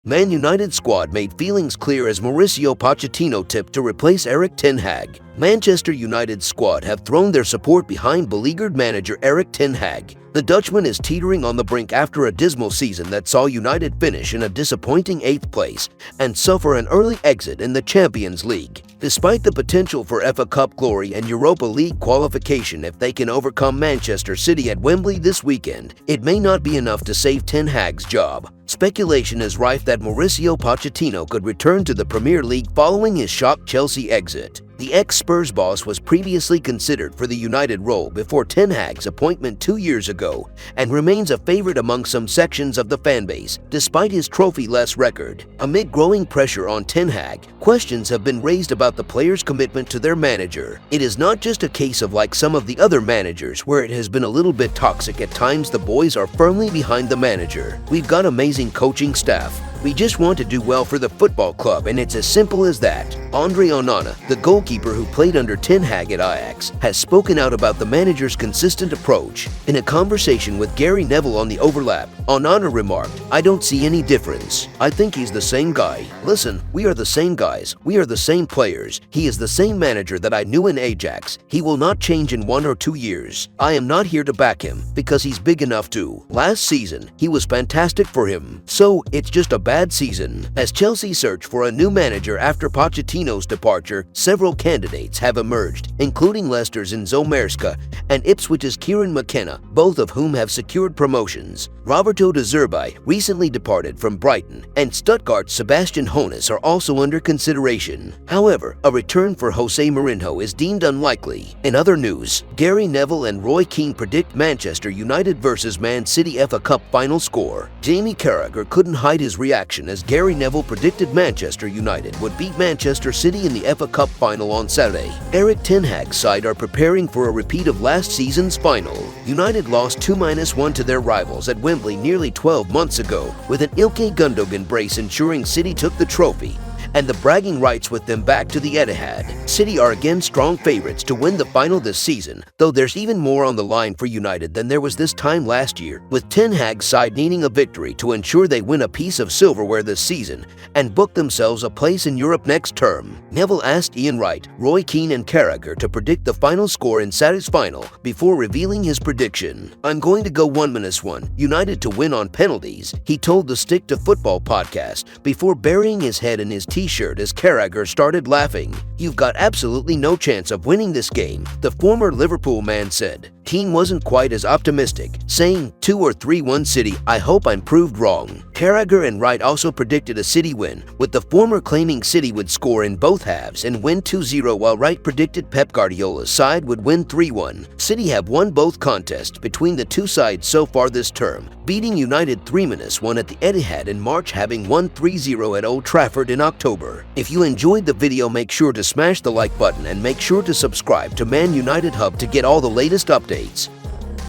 Man United squad made feelings clear as Mauricio Pochettino tipped to replace Erik Ten Hag. Manchester United squad have thrown their support behind beleaguered manager Erik Ten Hag. The Dutchman is teetering on the brink after a dismal season that saw United finish in a disappointing 8th place and suffer an early exit in the Champions League. Despite the potential for FA Cup glory and Europa League qualification if they can overcome Manchester City at Wembley this weekend, it may not be enough to save Ten Hag's job. Speculation is rife that Mauricio Pochettino could return to the Premier League following his shock Chelsea exit. The ex-Spurs boss was previously considered for the United role before Ten Hag's appointment 2 years ago and remains a favorite among some sections of the fanbase, despite his trophy-less record. Amid growing pressure on Ten Hag, questions have been raised about the players' commitment to their manager. It is not just a case of like some of the other managers where it has been a little bit toxic at times. The boys are firmly behind the manager. We've got amazing coaching staff. We just want to do well for the football club, and it's as simple as that. Andre Onana, the goalkeeper who played under Ten Hag at Ajax, has spoken out about the manager's consistent approach. In a conversation with Gary Neville on The Overlap, Onana remarked, "I don't see any difference. I think he's the same guy. Listen, we are the same guys. We are the same players. He is the same manager that I knew in Ajax. He will not change in 1 or 2 years. I am not here to back him because he's big enough to. Last season, he was fantastic for him. So it's just a bad season." As Chelsea search for a new manager after Pochettino's departure, several candidates have emerged, including Leicester's Enzo Maresca and Ipswich's Kieran McKenna, both of whom have secured promotions. Roberto De Zerbi recently departed from Brighton, and Stuttgart's Sebastian Hoeneß are also under consideration. However, a return for Jose Mourinho is deemed unlikely. In other news, Gary Neville and Roy Keane predict Manchester United vs Man City FA Cup final score. Jamie Carragher couldn't hide his reaction as Gary Neville predicted Manchester United would beat Manchester City in the FA Cup final on Saturday. Erik Ten Hag's side are preparing for a repeat of last season's final. United lost 2-1 to their rivals at Wembley nearly 12 months ago, with an Ilkay Gundogan brace ensuring City took the trophy and the bragging rights with them back to the Etihad. City are again strong favorites to win the final this season, though there's even more on the line for United than there was this time last year, with Ten Hag's side needing a victory to ensure they win a piece of silverware this season and book themselves a place in Europe next term. Neville asked Ian Wright, Roy Keane and Carragher to predict the final score in Saturday's final before revealing his prediction. "I'm going to go 1-1, United to win on penalties," he told the Stick to Football podcast before burying his head in his t-shirt as Carragher started laughing. "You've got absolutely no chance of winning this game," the former Liverpool man said. Keane wasn't quite as optimistic, saying 2 or 3-1 City. "I hope I'm proved wrong." Carragher and Wright also predicted a City win, with the former claiming City would score in both halves and win 2-0, while Wright predicted Pep Guardiola's side would win 3-1. City have won both contests between the two sides so far this term, beating United 3-1 at the Etihad in March, having won 3-0 at Old Trafford in October. If you enjoyed the video, make sure to smash the like button and make sure to subscribe to Man United Hub to get all the latest updates.